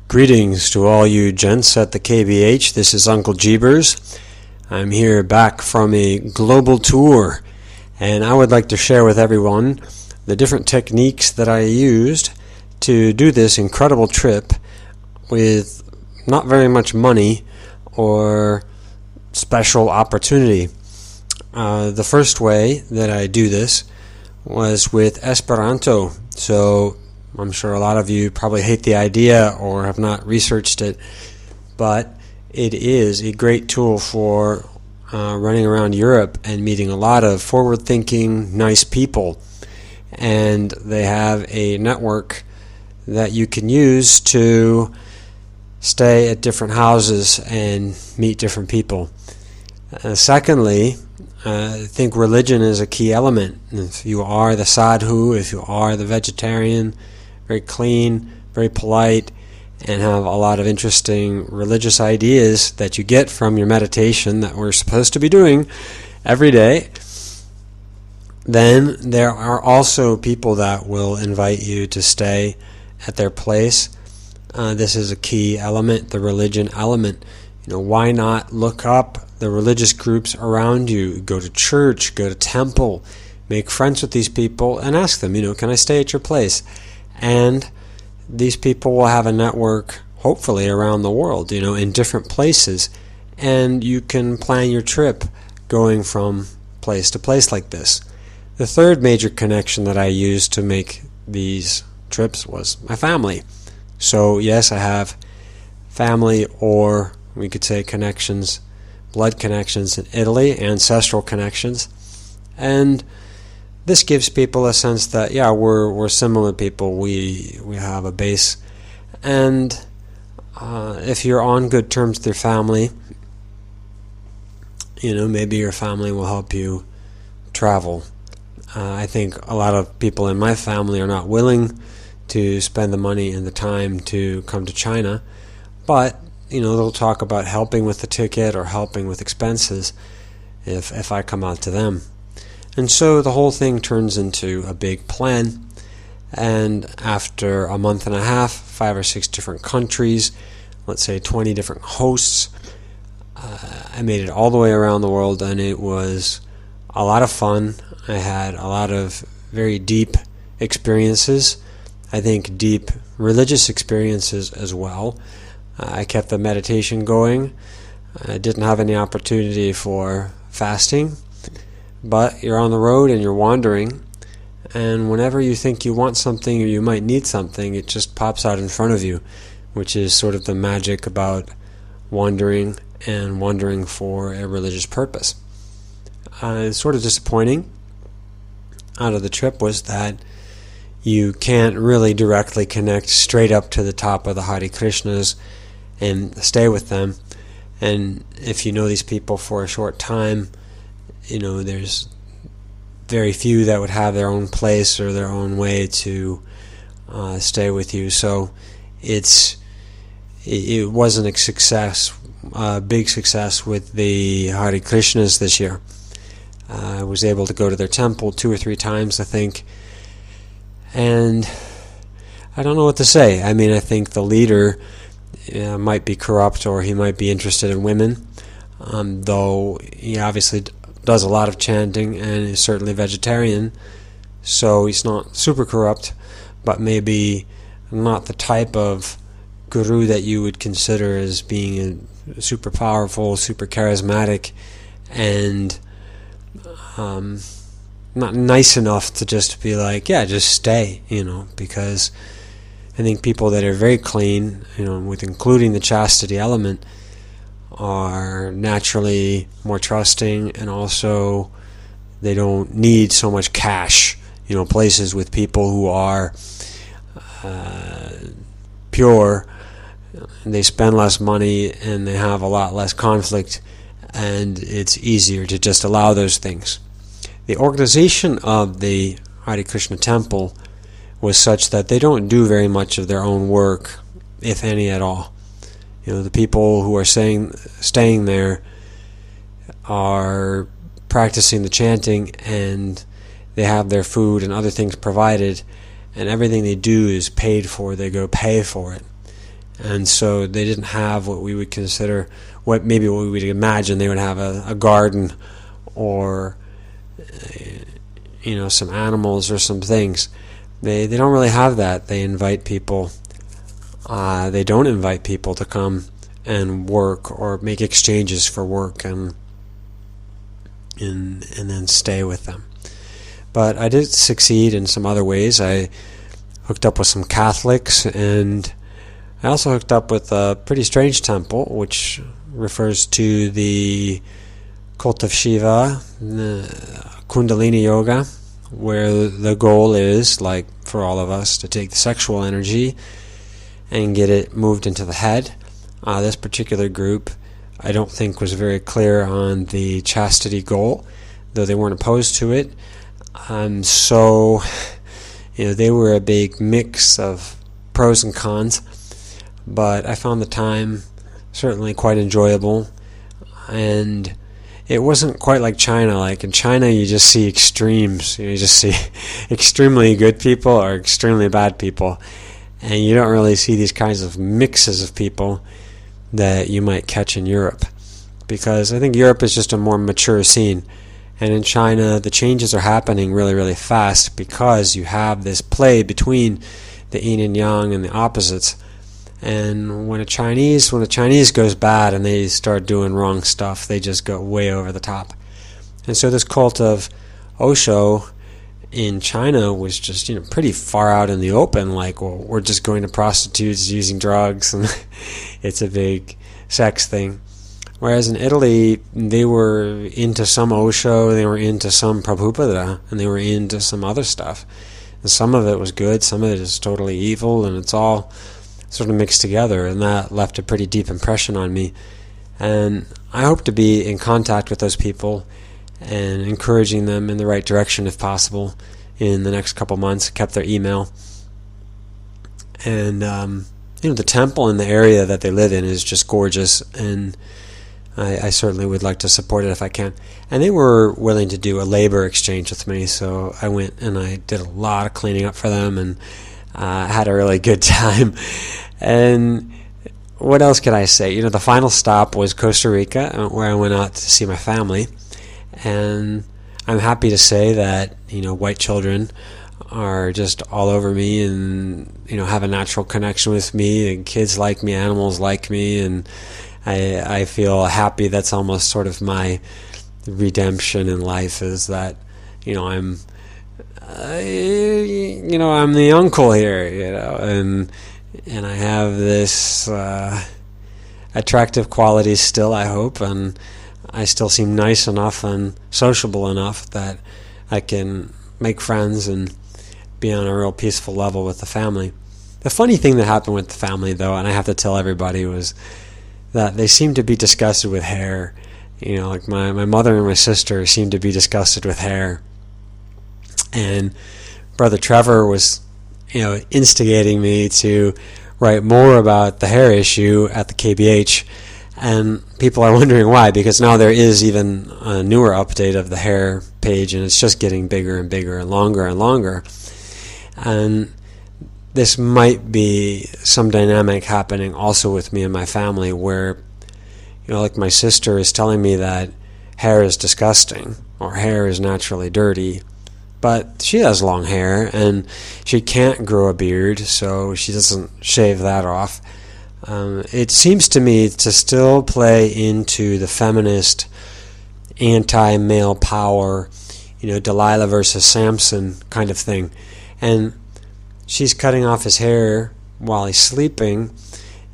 Greetings to all you gents at the KBH. This is Uncle Jeebers. I'm here back from a global tour, and I would like to share with everyone the different techniques that I used to do this incredible trip with not very much money or special opportunity. The first way that I do this was with Esperanto. So I'm sure a lot of you probably hate the idea or have not researched it, but it is a great tool for running around Europe and meeting a lot of forward-thinking, nice people. And they have a network that you can use to stay at different houses and meet different people. Secondly, I think religion is a key element. If you are the sadhu, if you are the vegetarian, very clean, very polite, and have a lot of interesting religious ideas that you get from your meditation that we're supposed to be doing every day, then there are also people that will invite you to stay at their place. This is a key element, the religion element. Why not look up the religious groups around you? Go to church, go to temple, make friends with these people, and ask them, can I stay at your place? And these people will have a network, hopefully, around the world, in different places. And you can plan your trip going from place to place like this. The third major connection that I used to make these trips was my family. So, yes, I have family, or we could say connections, blood connections in Italy, ancestral connections. And this gives people a sense that, we're similar people. We have a base. And if you're on good terms with your family, maybe your family will help you travel. I think a lot of people in my family are not willing to spend the money and the time to come to China, but they'll talk about helping with the ticket or helping with expenses if I come out to them. And so the whole thing turns into a big plan, and after a month and a half, 5 or 6 different countries, let's say 20 different hosts, I made it all the way around the world, and it was a lot of fun. I had a lot of very deep experiences, I think deep religious experiences as well. I kept the meditation going. I didn't have any opportunity for fasting, but you're on the road and you're wandering, and whenever you think you want something or you might need something, it just pops out in front of you, which is sort of the magic about wandering and wandering for a religious purpose. It's sort of disappointing out of the trip was that you can't really directly connect straight up to the top of the Hare Krishnas and stay with them. And if you know these people for a short time, there's very few that would have their own place or their own way to stay with you. So it wasn't a success, big success with the Hare Krishnas this year. I was able to go to their temple 2 or 3 times, I think, and I don't know what to say. I mean, I think the leader might be corrupt, or he might be interested in women, though he obviously does a lot of chanting and is certainly vegetarian, so he's not super corrupt, but maybe not the type of guru that you would consider as being a super powerful, super charismatic, and not nice enough to just be like, just stay, because I think people that are very clean, with including the chastity element, are naturally more trusting, and also they don't need so much cash. Places with people who are pure, they spend less money and they have a lot less conflict, and it's easier to just allow those things. The organization of the Hare Krishna temple was such that they don't do very much of their own work, if any at all. The people who are staying there are practicing the chanting, and they have their food and other things provided, and everything they do is paid for. They go pay for it. And so they didn't have what we would consider, what we would imagine they would have, a garden or some animals or some things. They don't really have that. They invite people. They don't invite people to come and work or make exchanges for work and then stay with them. But I did succeed in some other ways. I hooked up with some Catholics, and I also hooked up with a pretty strange temple, which refers to the cult of Shiva, Kundalini Yoga, where the goal is, like for all of us, to take the sexual energy and get it moved into the head. This particular group, I don't think, was very clear on the chastity goal, though they weren't opposed to it. So, they were a big mix of pros and cons, but I found the time certainly quite enjoyable, and it wasn't quite like China. Like in China, you just see extremes. You just see extremely good people or extremely bad people, and you don't really see these kinds of mixes of people that you might catch in Europe, because I think Europe is just a more mature scene. And in China, the changes are happening really, really fast because you have this play between the yin and yang and the opposites. And when a Chinese goes bad and they start doing wrong stuff, they just go way over the top. And so this cult of Osho in China was just pretty far out in the open. Like, well, we're just going to prostitutes, using drugs, and it's a big sex thing. Whereas in Italy, they were into some Osho, they were into some Prabhupada, and they were into some other stuff. And some of it was good, some of it is totally evil, and it's all sort of mixed together, and that left a pretty deep impression on me. And I hope to be in contact with those people and encouraging them in the right direction if possible in the next couple months. I kept their email. And, the temple in the area that they live in is just gorgeous, and I certainly would like to support it if I can. And they were willing to do a labor exchange with me, so I went and I did a lot of cleaning up for them, and had a really good time. And what else could I say? The final stop was Costa Rica, where I went out to see my family. And I'm happy to say that, white children are just all over me and, have a natural connection with me, and kids like me, animals like me, and I feel happy. That's almost sort of my redemption in life, is that, I'm the uncle here, and I have this attractive qualities still, I hope, and I still seem nice enough and sociable enough that I can make friends and be on a real peaceful level with the family. The funny thing that happened with the family, though, and I have to tell everybody, was that they seemed to be disgusted with hair. Like my mother and my sister seemed to be disgusted with hair. And Brother Trevor was, instigating me to write more about the hair issue at the KBH. And people are wondering why, because now there is even a newer update of the hair page, and it's just getting bigger and bigger and longer and longer. And this might be some dynamic happening also with me and my family, where, like my sister is telling me that hair is disgusting, or hair is naturally dirty, but she has long hair, and she can't grow a beard, so she doesn't shave that off. It seems to me to still play into the feminist anti-male power, Delilah versus Samson kind of thing. And she's cutting off his hair while he's sleeping.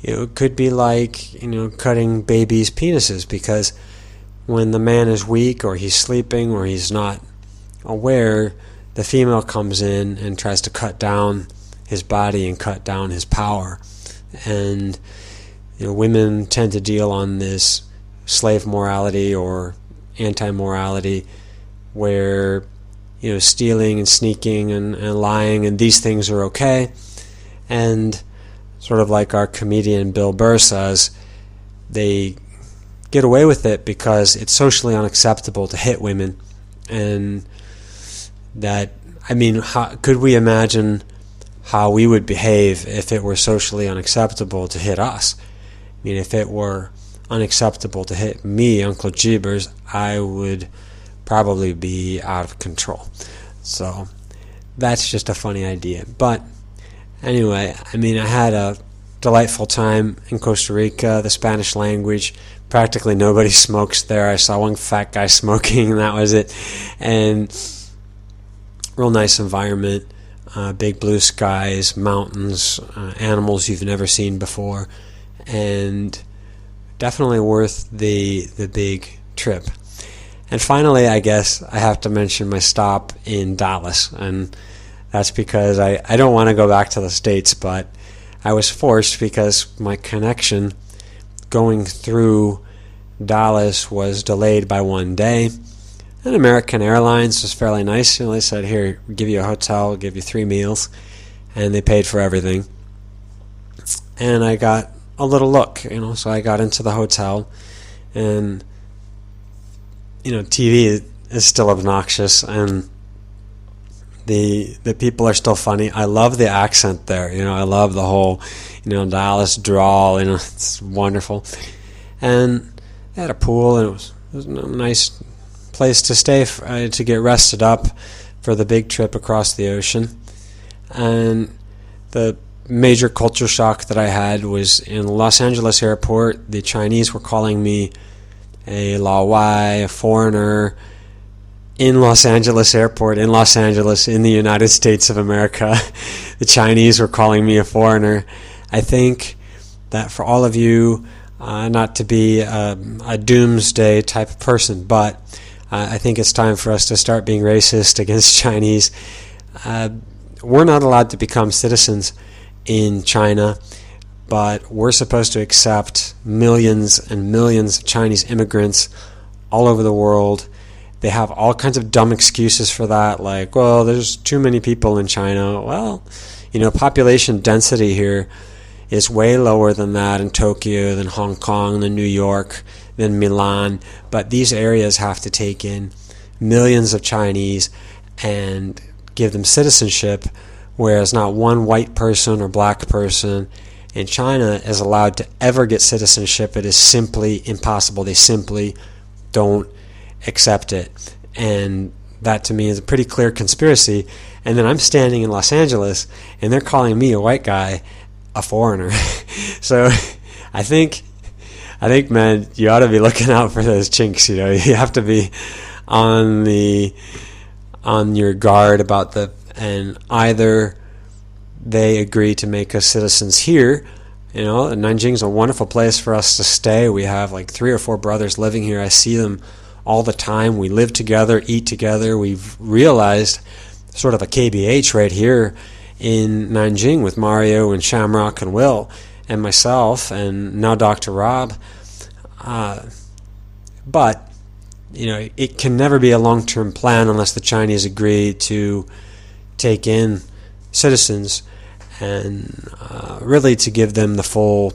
It could be like, cutting babies' penises, because when the man is weak, or he's sleeping, or he's not aware, the female comes in and tries to cut down his body and cut down his power. And women tend to deal on this slave morality or anti-morality, where stealing and sneaking and lying and these things are okay. And sort of like our comedian Bill Burr says, they get away with it because it's socially unacceptable to hit women. And that, could we imagine how we would behave if it were socially unacceptable to hit us. I mean, if it were unacceptable to hit me, Uncle Jeebers, I would probably be out of control. So that's just a funny idea. But anyway, I mean, I had a delightful time in Costa Rica, the Spanish language. Practically nobody smokes there. I saw one fat guy smoking, and that was it. And real nice environment, big blue skies, mountains, animals you've never seen before, and definitely worth the big trip. And finally, I guess I have to mention my stop in Dallas, and that's because I don't want to go back to the States, but I was forced because my connection going through Dallas was delayed by one day. And American Airlines was fairly nice. They said, here, we'll give you a hotel, we'll give you 3 meals, and they paid for everything. And I got a little look, so I got into the hotel, and TV is still obnoxious, and the people are still funny. I love the accent there. I love the whole Dallas drawl. It's wonderful. And they had a pool, and it was a nice place to stay to get rested up for the big trip across the ocean. And the major culture shock that I had was in Los Angeles airport. The Chinese were calling me a Lawai, a foreigner, in Los Angeles airport, in Los Angeles, in the United States of America. The Chinese were calling me a foreigner. I think that for all of you, not to be a doomsday type of person, but I think it's time for us to start being racist against Chinese. We're not allowed to become citizens in China, but we're supposed to accept millions and millions of Chinese immigrants all over the world. They have all kinds of dumb excuses for that, like, well, there's too many people in China. Well, population density here is way lower than that in Tokyo, than Hong Kong, than New York, than Milan. But these areas have to take in millions of Chinese and give them citizenship, whereas not one white person or black person in China is allowed to ever get citizenship. It is simply impossible. They simply don't accept it. And that to me is a pretty clear conspiracy. And then I'm standing in Los Angeles and they're calling me, a white guy, a foreigner. So I think man, you ought to be looking out for those chinks. You have to be on your guard about and either they agree to make us citizens here. Nanjing's a wonderful place for us to stay. We have like 3 or 4 brothers living here. I see them all the time. We live together, eat together. We've realized sort of a KBH right here in Nanjing with Mario and Shamrock and Will and myself and now Dr. Rob. But, it can never be a long-term plan unless the Chinese agree to take in citizens and really to give them the full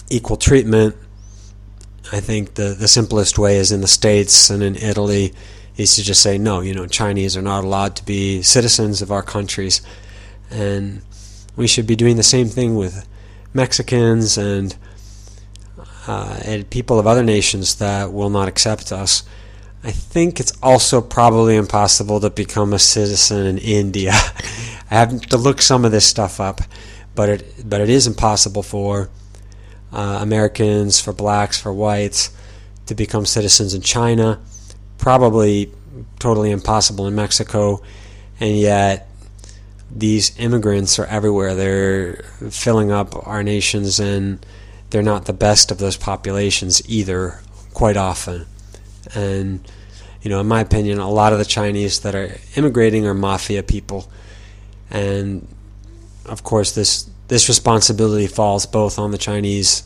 equal treatment. I think the simplest way is in the States and in Italy is to just say, no, Chinese are not allowed to be citizens of our countries. And we should be doing the same thing with Mexicans and people of other nations that will not accept us. I think it's also probably impossible to become a citizen in India. I have to look some of this stuff up, but it is impossible for Americans, for blacks, for whites to become citizens in China. Probably totally impossible in Mexico, and yet these immigrants are everywhere. They're filling up our nations, and they're not the best of those populations either, quite often. And, in my opinion, a lot of the Chinese that are immigrating are mafia people. And, of course, this responsibility falls both on the Chinese,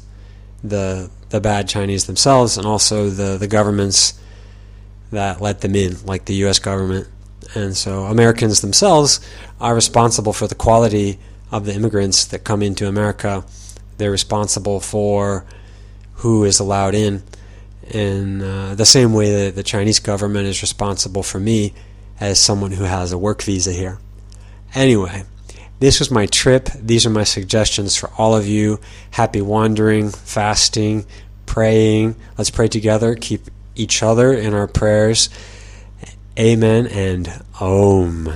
the bad Chinese themselves, and also the governments that let them in, like the U.S. government. And so Americans themselves are responsible for the quality of the immigrants that come into America. They're responsible for who is allowed in the same way that the Chinese government is responsible for me as someone who has a work visa here. Anyway, This was my trip. These are my suggestions for all of you. Happy wandering, fasting, praying. Let's pray together. Keep each other in our prayers. Amen and Om.